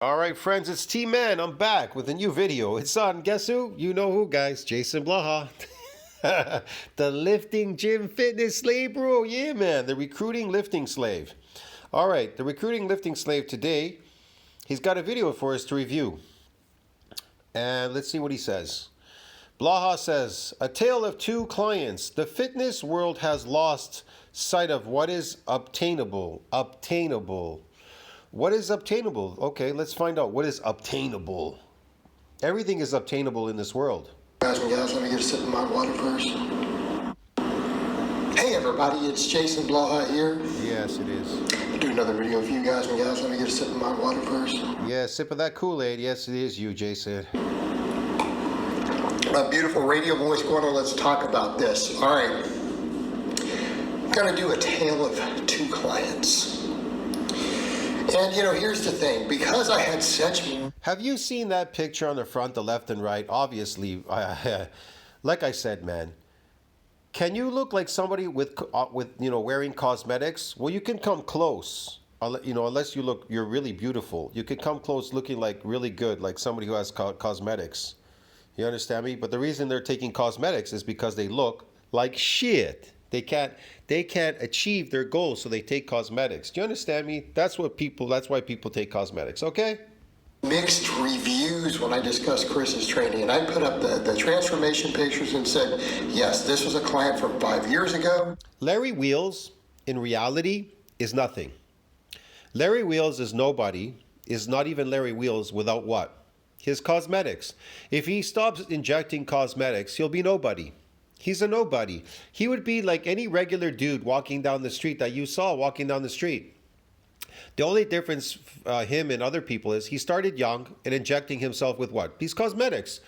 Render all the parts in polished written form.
All right, friends, it's T-Man. I'm back with a new video. It's on, guess who? You know who, guys. JasonBlaha. The lifting gym fitness slave, bro. Yeah, man. The recruiting lifting slave. All right, the recruiting lifting slave today, he's got a video for us to review. And let's see what he says. Blaha says, a tale of two clients. The fitness world has lost sight of what is obtainable. Obtainable. What is obtainable? Okay, let's find out what is obtainable. Everything is obtainable in this world. Guys and gals, let me get a sip of my water first. Hey everybody, it's JasonBlaha here. Yes, it is. I'll do another video for you guys and gals. Let me get a sip of my water first. Yeah, sip of that Kool-Aid. Yes, it is you, Jason. My beautiful radio voice going on, let's talk about this. All right. I'm going to do a tale of two clients. And, you know, here's the thing. Because I had such... Have you seen that picture on the front, the left and right? Obviously, like I said, man, can you look like somebody with wearing cosmetics? Well, you can come close, unless you're really beautiful. You can come close looking like really good, like somebody who has cosmetics. You understand me? But the reason they're taking cosmetics is because they look like shit. They can't achieve their goals, so they take cosmetics. Do you understand me? That's why people take cosmetics, okay? Mixed reviews when I discussed Chris's training, and I put up the transformation pictures and said, yes, this was a client from 5 years ago. Larry Wheels, in reality, is nothing. Larry Wheels is nobody, is not even Larry Wheels without what? His cosmetics. If he stops injecting cosmetics, he'll be nobody. He's a nobody. He would be like any regular dude walking down the street that you saw walking down the street. The only difference him and other people is he started young and injecting himself with what? These cosmetics.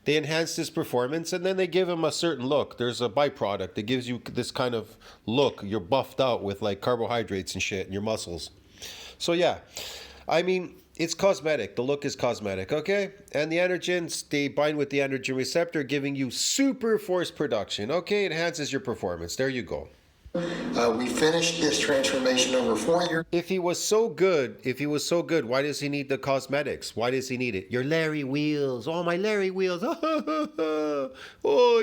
They enhance his performance and then they give him a certain look. There's a byproduct that gives you this kind of look. You're buffed out with like carbohydrates and shit in your muscles. So yeah, I mean, it's cosmetic. The look is cosmetic, okay? And the androgens, they bind with the androgen receptor, giving you super force production, okay? It enhances your performance. There you go. We finished this transformation over 4 years. If he was so good, why does he need the cosmetics? Why does he need it? Your Larry Wheels. Oh, my Larry Wheels. Oh,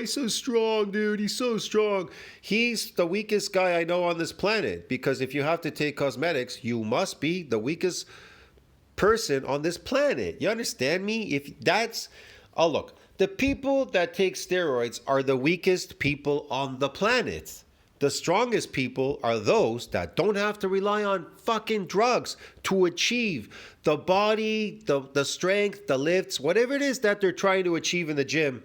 he's so strong, dude. He's so strong. He's the weakest guy I know on this planet, because if you have to take cosmetics, you must be the weakest person on this planet. You understand me? If that's... Oh, look. The people that take steroids are the weakest people on the planet. The strongest people are those that don't have to rely on fucking drugs to achieve the body, the strength, the lifts, whatever it is that they're trying to achieve in the gym.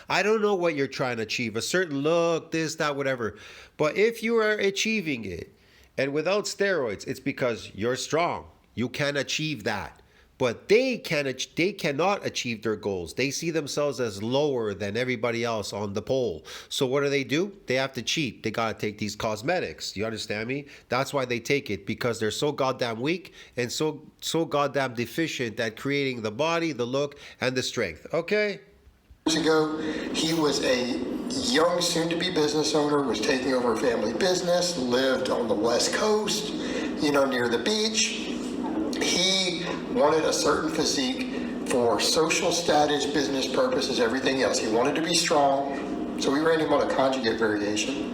I don't know what you're trying to achieve, a certain look, this, that, whatever. But if you are achieving it and without steroids, it's because you're strong. You can achieve that. But they cannot achieve their goals. They see themselves as lower than everybody else on the pole. So what do? They have to cheat. They got to take these cosmetics. You understand me? That's why they take it, because they're so goddamn weak and so goddamn deficient at creating the body, the look, and the strength. Okay? Years ago, he was a young, soon-to-be business owner, was taking over a family business, lived on the West Coast, near the beach. He wanted a certain physique for social status, business purposes, everything else. He wanted to be strong, so we ran him on a conjugate variation.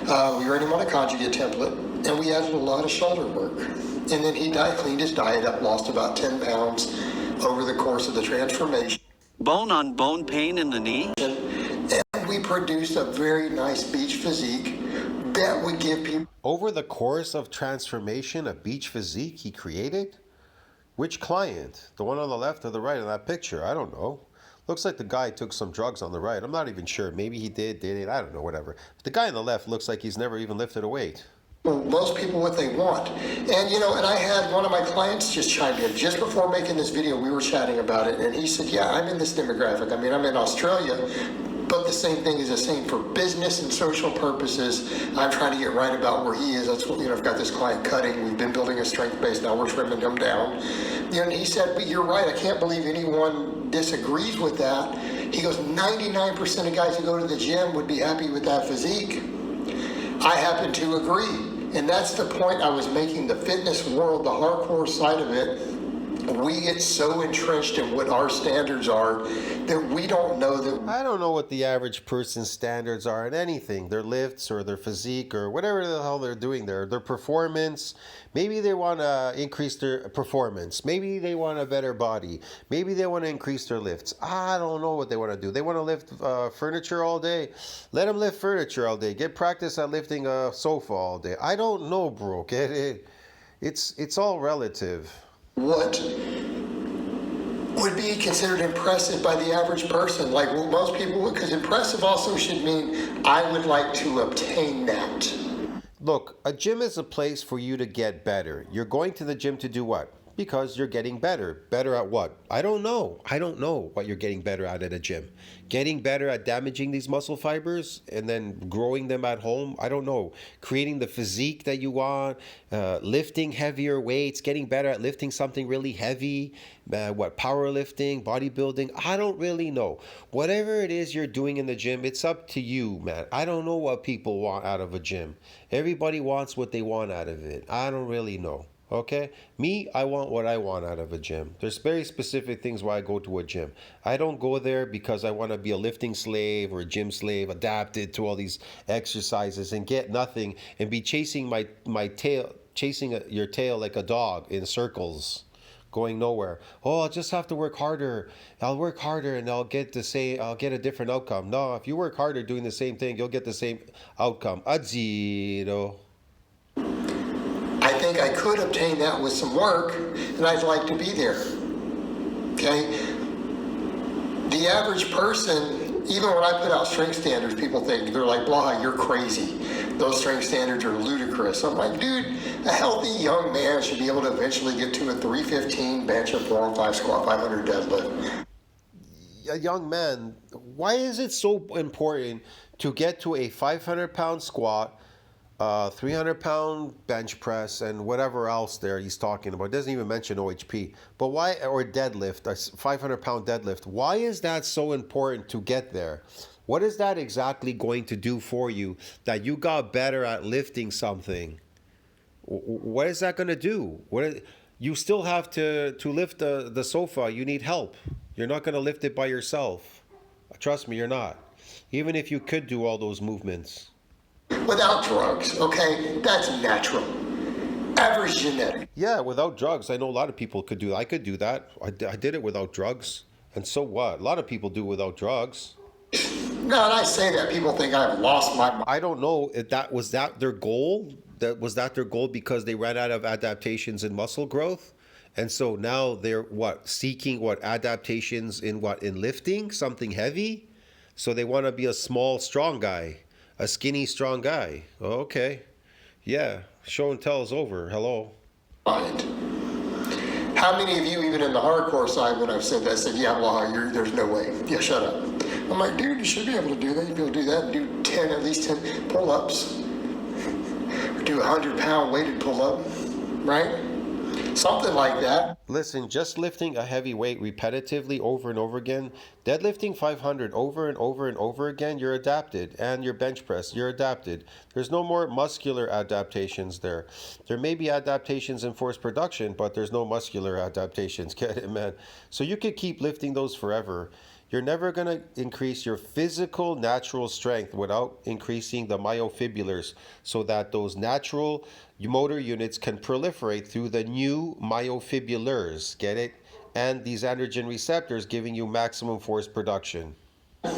We ran him on a conjugate template, and we added a lot of shoulder work. And then he cleaned his diet up, lost about 10 pounds over the course of the transformation. Bone-on-bone pain in the knee? And we produced a very nice beach physique that would give people... Over the course of transformation, a beach physique he created? Which client? The one on the left or the right in that picture? I don't know. Looks like the guy took some drugs on the right. I'm not even sure. Maybe he did it. I don't know, whatever. The guy on the left looks like he's never even lifted a weight. Most people what they want. And and I had one of my clients just chime in. Just before making this video, we were chatting about it, and he said, yeah, I'm in this demographic. I mean, I'm in Australia, but the same thing is the same for business and social purposes. I'm trying to get right about where he is. That's what, I've got this client cutting. We've been building a strength base. Now we're trimming him down. And he said, but you're right. I can't believe anyone disagrees with that. He goes, 99% of guys who go to the gym would be happy with that physique. I happen to agree. And that's the point I was making. The fitness world, the hardcore side of it, we get so entrenched in what our standards are that we don't know that. I don't know what the average person's standards are in anything, their lifts or their physique or whatever the hell they're doing there, their performance. Maybe they want to increase their performance. Maybe they want a better body. Maybe they want to increase their lifts. I don't know what they want to do. They want to lift furniture all day. Let them lift furniture all day. Get practice at lifting a sofa all day. I don't know, bro. Get it? It's all relative. What would be considered impressive by the average person? Like, well, most people would, because impressive also should mean I would like to obtain that. Look, a gym is a place for you to get better. You're going to the gym to do what? Because you're getting better. Better at what? I don't know. I don't know what you're getting better at a gym. Getting better at damaging these muscle fibers and then growing them at home? I don't know. Creating the physique that you want, lifting heavier weights, getting better at lifting something really heavy, powerlifting, bodybuilding? I don't really know. Whatever it is you're doing in the gym, it's up to you, man. I don't know what people want out of a gym. Everybody wants what they want out of it. I don't really know. Okay? Me, I want what I want out of a gym. There's very specific things why I go to a gym. I don't go there because I want to be a lifting slave or a gym slave, adapted to all these exercises and get nothing and be chasing my tail, chasing your tail like a dog in circles, going nowhere. Oh, I'll just have to work harder. I'll work harder and I'll get a different outcome. No, if you work harder doing the same thing, you'll get the same outcome. A zero. I think I could obtain that with some work, and I'd like to be there. Okay? The average person, even when I put out strength standards, people think, they're like, Blaha, you're crazy. Those strength standards are ludicrous. I'm like, dude, a healthy young man should be able to eventually get to a 315 bench, a 405 squat, 500 deadlift. A young man, why is it so important to get to a 500-pound squat, 300-pound bench press, and whatever else there he's talking about? It doesn't even mention OHP. But why, or deadlift, a 500-pound deadlift? Why is that so important to get there? What is that exactly going to do for you that you got better at lifting something? What is that going to do? You still have to lift the sofa. You need help. You're not going to lift it by yourself. Trust me, you're not. Even if you could do all those movements. Without drugs, okay? That's natural. Average genetic. Yeah, without drugs. I know a lot of people could do that. I could do that. I did it without drugs. And so what? A lot of people do without drugs. No, and I say that, people think I've lost my mind. I don't know if was that their goal? Was that their goal because they ran out of adaptations in muscle growth? And so now they're seeking adaptations in lifting something heavy? So they want to be a small, strong guy. A skinny, strong guy. Okay. Yeah. Show and tell is over. Hello. How many of you, even in the hardcore side, when I've said that, said, yeah, well, there's no way. Yeah, shut up. I'm like, dude, you should be able to do that. You'd be able to do that and do at least 10 pull-ups. Or do a 100-pound weighted pull-up, right? Something like that. Listen, just lifting a heavy weight repetitively over and over again, deadlifting 500 over and over and over again, you're adapted. And your bench press, you're adapted. There's no more muscular adaptations there. There may be adaptations in force production, but there's no muscular adaptations. Get it, man? So you could keep lifting those forever. You're never going to increase your physical natural strength without increasing the myofibrillars so that those natural motor units can proliferate through the new myofibrillars. Get it? And these androgen receptors giving you maximum force production. But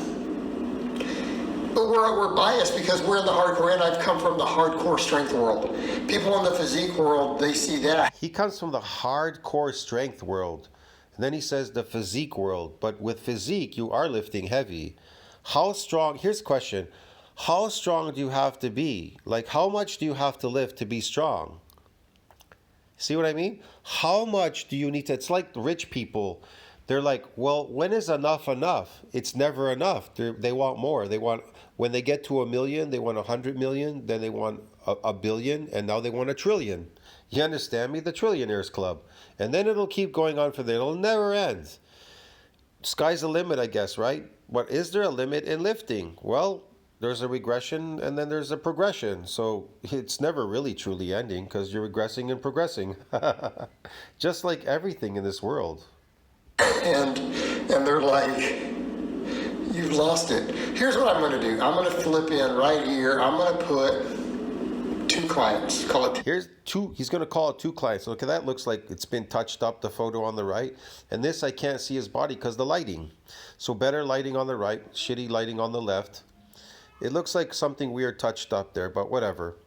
we're biased because we're in the hardcore, and I've come from the hardcore strength world. People in the physique world, they see that. He comes from the hardcore strength world. And then he says the physique world. But with physique, you are lifting heavy. How strong? Here's the question. How strong do you have to be? Like, how much do you have to lift to be strong? See what I mean? How much do you need to? It's like rich people. They're like, well, when is enough enough? It's never enough. They want more. They want, when they get to 1 million, they want 100 million. Then they want a billion. And now they want 1 trillion. You understand me? The Trillionaires Club. And then it'll keep going on it'll never end. Sky's the limit, I guess, right? But is there a limit in lifting? Well, There's a regression and then there's a progression. So it's never really truly ending because you're regressing and progressing. Just like everything in this world. And they're like, you've lost it. Here's what I'm going to do. I'm going to flip in right here. I'm going to put 2 clients. Call it. Here's 2. He's going to call it 2 clients. Look, that looks like it's been touched up, the photo on the right. And this, I can't see his body because the lighting. So better lighting on the right, shitty lighting on the left. It looks like something weird touched up there, but whatever.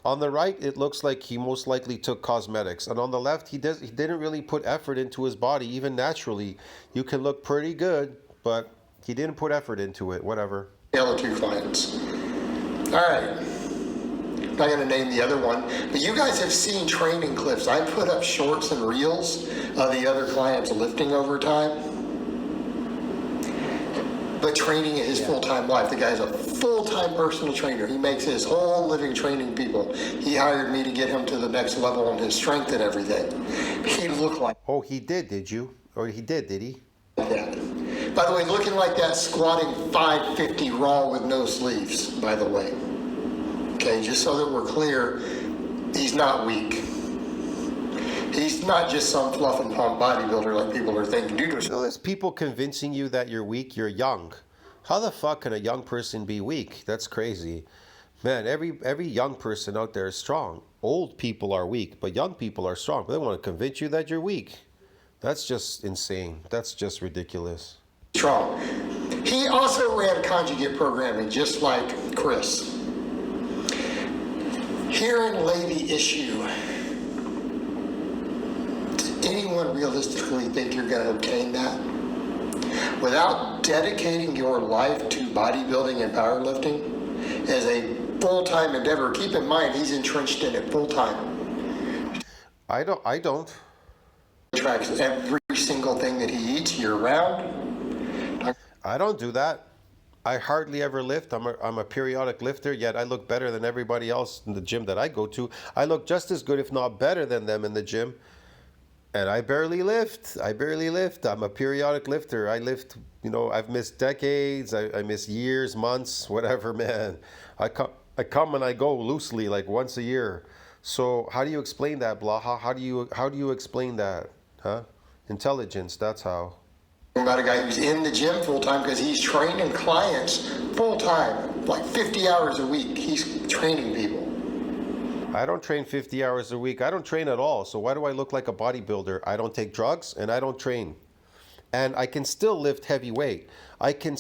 On the right, it looks like he most likely took cosmetics. And on the left, he didn't really put effort into his body, even naturally. You can look pretty good, but he didn't put effort into it, whatever. The other 2 clients. All right. I'm not going to name the other one, but you guys have seen training clips. I put up shorts and reels of the other clients lifting over time. But training is his full-time life. The guy's a full-time personal trainer. He makes his whole living training people. He hired me to get him to the next level on his strength and everything. He looked like... Oh, he did you? Or he did he? that. By the way, looking like that, squatting 550 raw with no sleeves, by the way. Okay, just so that we're clear, he's not weak. He's not just some fluff and pump bodybuilder like people are thinking. Dude, So there's people convincing you that you're weak, you're young. How the fuck can a young person be weak? That's crazy. Man, every young person out there is strong. Old people are weak, but young people are strong. But they want to convince you that you're weak. That's just insane. That's just ridiculous. strong. He also ran conjugate programming just like Chris. Herein lay the issue. Does anyone realistically think you're going to obtain that? Without dedicating your life to bodybuilding and powerlifting as a full-time endeavor, keep in mind he's entrenched in it full-time. I don't. Tracks every single thing that he eats year-round. I don't do that. I hardly ever lift. I'm a periodic lifter, yet I look better than everybody else in the gym that I go to. I look just as good, if not better than them in the gym. And I barely lift. I'm a periodic lifter. I lift, I've missed decades. I miss years, months, whatever, man. I come and I go loosely, like once a year. So how do you explain that, Blaha? How do you explain that? Huh? Intelligence, that's how. About a guy who's in the gym full-time because he's training clients full-time, like 50 hours a week. He's training people. I don't train 50 hours a week. I don't train at all. So why do I look like a bodybuilder? I don't take drugs and I don't train. And I can still lift heavy weight. According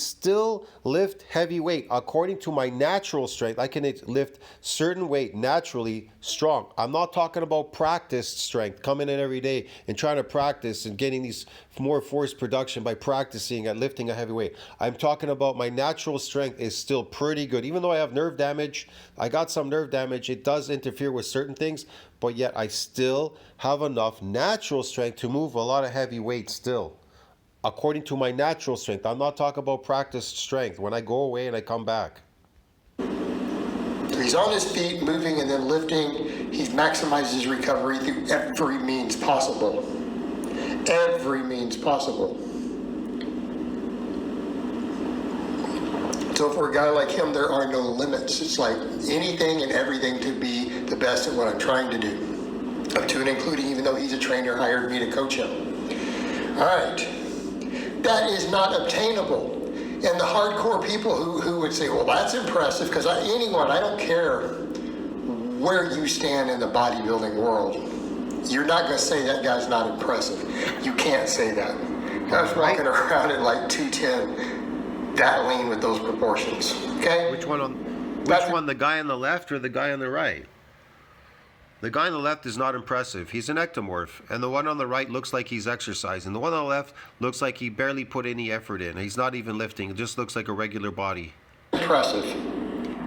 to my natural strength. I can lift certain weight naturally strong. I'm not talking about practiced strength, coming in every day and trying to practice and getting these more force production by practicing at lifting a heavy weight. I'm talking about my natural strength is still pretty good. Even though I have nerve damage, I got some nerve damage. It does interfere with certain things, but yet I still have enough natural strength to move a lot of heavy weight still. According to my natural strength. I'm not talking about practiced strength when I go away and I come back. He's on his feet, moving and then lifting. He's maximized his recovery through every means possible. Every means possible. So for a guy like him, there are no limits. It's like anything and everything to be the best at what I'm trying to do. Up to and including, even though he's a trainer, hired me to coach him. All right. That is not obtainable. And the hardcore people who would say, well, that's impressive, because I don't care where you stand in the bodybuilding world, you're not going to say that guy's not impressive. You can't say that. I was walking around at like 210, that lean with those proportions. Okay? Which one, the guy on the left or the guy on the right? The guy on the left is not impressive. He's an ectomorph. And the one on the right looks like he's exercising. The one on the left looks like he barely put any effort in. He's not even lifting. It just looks like a regular body. Impressive.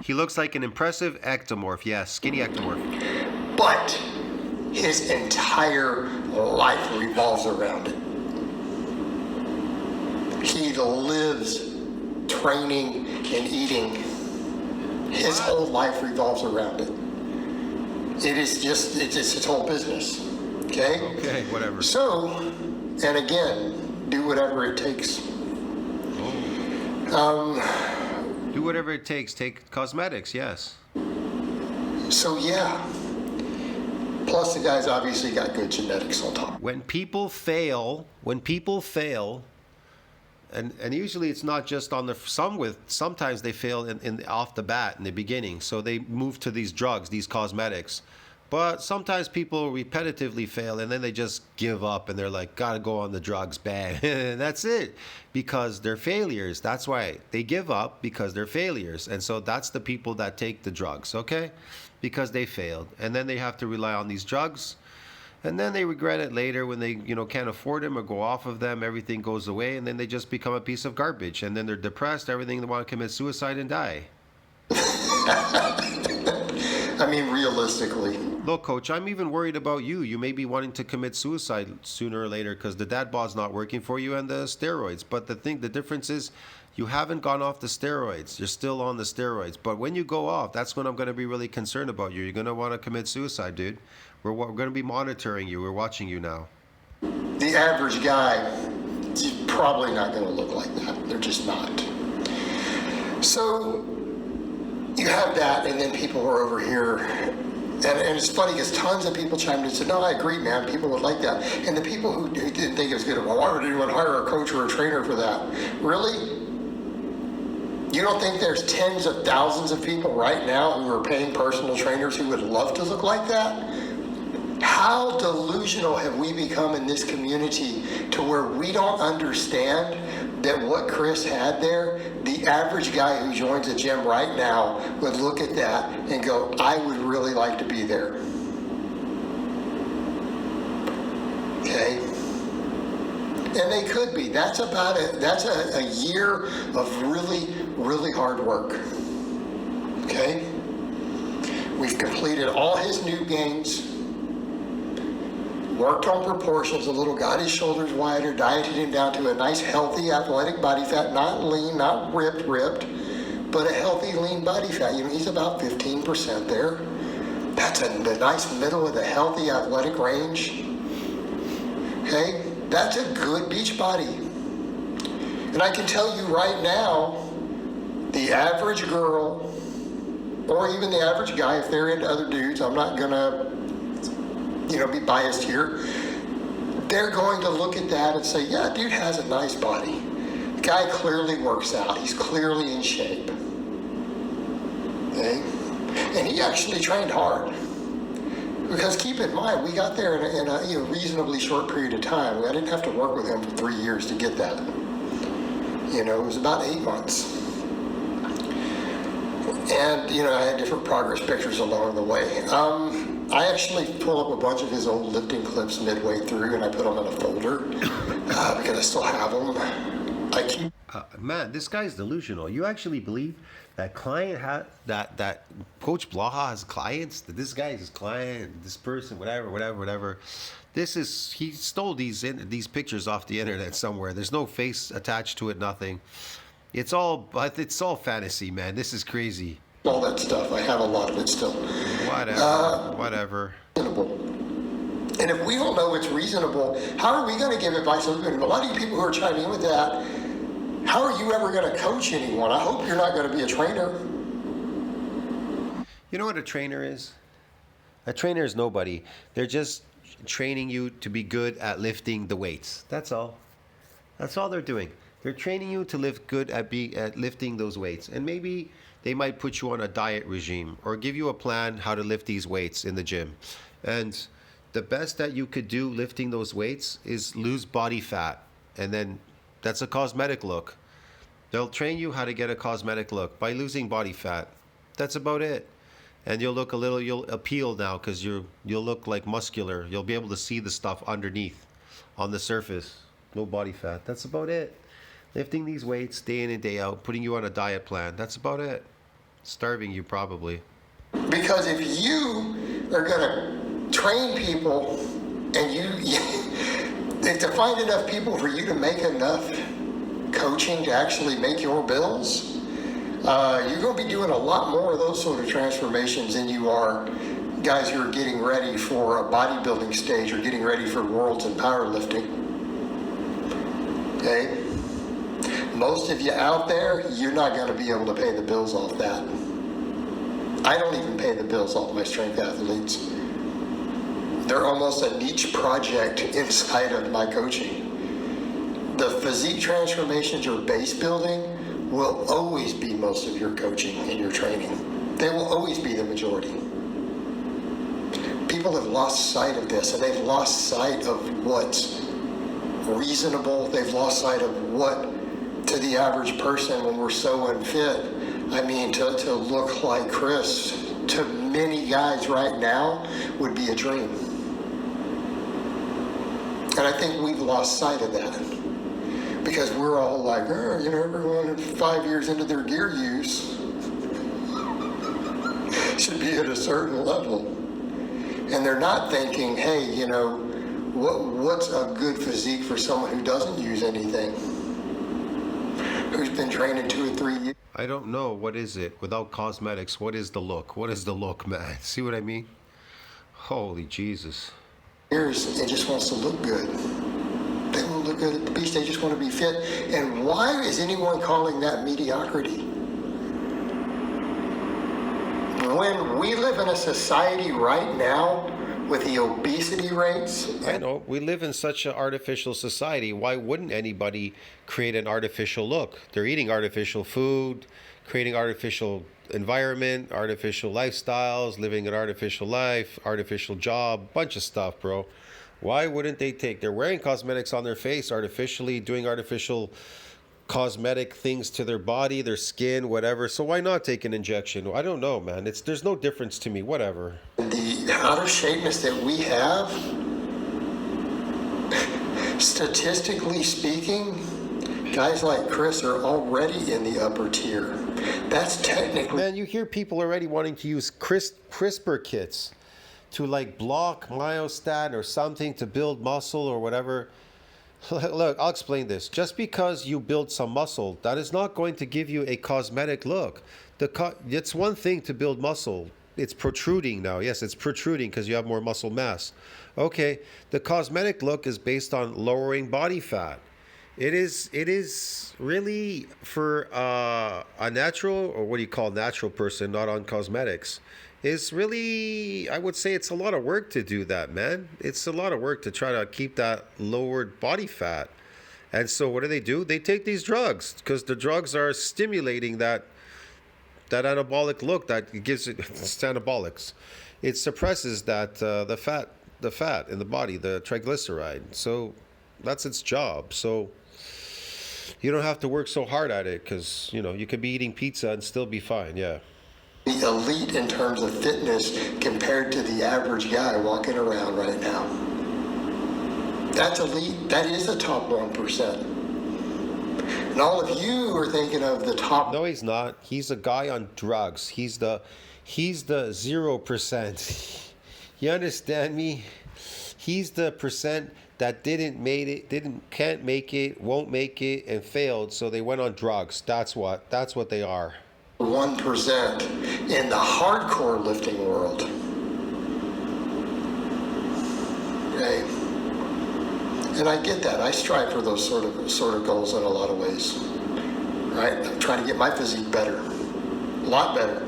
He looks like an impressive ectomorph. Yes, skinny ectomorph. But his entire life revolves around it. He lives training and eating. His whole life revolves around it. It's his whole business, okay? Okay, whatever. So, and again, do whatever it takes. Do whatever it takes. Take cosmetics, yes. So yeah. Plus the guy's obviously got good genetics on top. When people fail, and usually it's not just on the sometimes they fail in off the bat in the beginning, so they move to these drugs, these cosmetics. But sometimes people repetitively fail and then they just give up and they're like, gotta go on the drugs, bang. That's it, because they're failures. That's why they give up, because they're failures. And so that's the people that take the drugs, okay? Because they failed, and then they have to rely on these drugs, and then they regret it later when they can't afford them or go off of them. Everything goes away, and then they just become a piece of garbage, and then they're depressed, everything, they want to commit suicide and die. I mean, realistically. Look, coach, I'm even worried about you. You may be wanting to commit suicide sooner or later because the dad bod's not working for you and the steroids. But the difference is you haven't gone off the steroids. You're still on the steroids. But when you go off, that's when I'm going to be really concerned about you. You're going to want to commit suicide, dude. We're going to be monitoring you. We're watching you now. The average guy is probably not going to look like that. They're just not. So you have that, and then people are over here. And it's funny because tons of people chimed in and said, no, I agree, man. People would like that. And the people who didn't think it was good, well, why would anyone hire a coach or a trainer for that? Really? You don't think there's tens of thousands of people right now who are paying personal trainers who would love to look like that? How delusional have we become in this community to where we don't understand that what Chris had there, the average guy who joins a gym right now would look at that and go, I would really like to be there. Okay? And they could be. That's a year of really, really hard work. Okay? We've completed all his new gains. Worked on proportions a little, got his shoulders wider, dieted him down to a nice, healthy, athletic body fat, not lean, not ripped, but a healthy, lean body fat. He's about 15% there. That's the nice middle of the healthy, athletic range. Okay? That's a good beach body. And I can tell you right now, the average girl, or even the average guy, if they're into other dudes, I'm not gonna be biased here, they're going to look at that and say, yeah, dude has a nice body. The guy clearly works out. He's clearly in shape. Okay? And he actually trained hard. Because keep in mind, we got there in a reasonably short period of time. I didn't have to work with him for 3 years to get that. It was about 8 months. And, I had different progress pictures along the way. I actually pull up a bunch of his old lifting clips midway through, and I put them in a folder because I still have them. Man, this guy's delusional. You actually believe that that Coach Blaha has clients? That this guy is his client, this person, whatever. He stole these pictures off the internet somewhere. There's no face attached to it, nothing. It's all fantasy, man. This is crazy. All that stuff. I have a lot of it still. Whatever. And if we don't know it's reasonable, how are we going to give advice? A lot of you people who are chiming in with that, how are you ever going to coach anyone? I hope you're not going to be a trainer. You know what a trainer is? A trainer is nobody. They're just training you to be good at lifting the weights. That's all. That's all they're doing. They're training you to lift good at lifting those weights. And maybe they might put you on a diet regime or give you a plan how to lift these weights in the gym. And the best that you could do lifting those weights is lose body fat. And then that's a cosmetic look. They'll train you how to get a cosmetic look by losing body fat. That's about it. And you'll appeal now because you'll look like muscular. You'll be able to see the stuff underneath on the surface. No body fat. That's about it. Lifting these weights day in and day out, putting you on a diet plan. That's about it. Starving you probably. Because if you are going to train people and to find enough people for you to make enough coaching to actually make your bills, you're going to be doing a lot more of those sort of transformations than you are guys who are getting ready for a bodybuilding stage or getting ready for worlds in powerlifting. Okay? Most of you out there, you're not going to be able to pay the bills off that. I don't even pay the bills off my strength athletes. They're almost a niche project inside of my coaching. The physique transformations or base building will always be most of your coaching and your training. They will always be the majority. People have lost sight of this, and they've lost sight of what's reasonable. They've lost sight of what, to the average person, when we're so unfit, I mean, to look like Chris, to many guys right now, would be a dream. And I think we've lost sight of that. Because we're all like, oh, you know, everyone 5 years into their gear use should be at a certain level. And they're not thinking, hey, you know, what's a good physique for someone who doesn't use anything? Who's been training 2 or 3 years? I don't know. What is it? Without cosmetics, what is the look? What is the look, man? See what I mean? Holy Jesus. It just wants to look good. They want to look good at the beach. They just want to be fit. And why is anyone calling that mediocrity? When we live in a society right now with the obesity rates. I know. We live in such an artificial society. Why wouldn't anybody create an artificial look? They're eating artificial food, creating artificial environment, artificial lifestyles, living an artificial life, artificial job, bunch of stuff, bro. Why wouldn't they take? They're wearing cosmetics on their face artificially, doing artificial cosmetic things to their body, their skin, whatever. So why not take an injection? I don't know, man. There's no difference to me. Whatever. The out of shapeness that we have, statistically speaking, guys like Chris are already in the upper tier. That's technically... Man, you hear people already wanting to use CRISPR kits to like block myostatin or something to build muscle or whatever. Look, I'll explain this. Just because you build some muscle, that is not going to give you a cosmetic look. It's one thing to build muscle. It's protruding now. Yes, it's protruding because you have more muscle mass. Okay, the cosmetic look is based on lowering body fat. It is really for a natural, or what do you call natural person, not on cosmetics. It's really, I would say it's a lot of work to do that, man. It's a lot of work to try to keep that lowered body fat. And so what do? They take these drugs because the drugs are stimulating that anabolic look that gives it, it's anabolics. It suppresses that the fat in the body, the triglyceride. So that's its job. So you don't have to work so hard at it because, you know, you could be eating pizza and still be fine. Yeah. The elite in terms of fitness compared to the average guy walking around right now. That's elite. That is the top 1%. And all of you are thinking of the top... No, he's not. He's a guy on drugs. He's the 0%. You understand me? He's the percent that can't make it, won't make it, and failed, so they went on drugs. That's what they are. 1% in the hardcore lifting world. Okay. And I get that. I strive for those sort of goals in a lot of ways. Right? I'm trying to get my physique better. A lot better.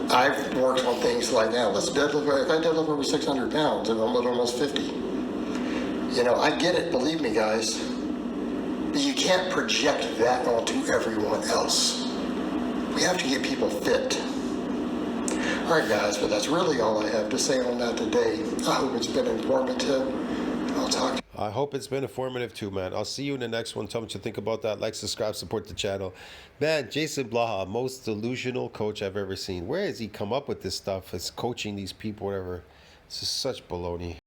I've worked on things like, now let's deadlift. If I deadlift over 600 pounds and I'm at almost 50. You know, I get it, believe me, guys. But you can't project that onto everyone else. We have to get people fit. All right, guys, but that's really all I have to say on that today. I hope it's been informative. I'll talk to you. I hope it's been informative too, man. I'll see you in the next one. Tell me what you think about that. Like, subscribe, support the channel. Man, JasonBlaha, most delusional coach I've ever seen. Where has he come up with this stuff? It's coaching these people, whatever. It's just such baloney.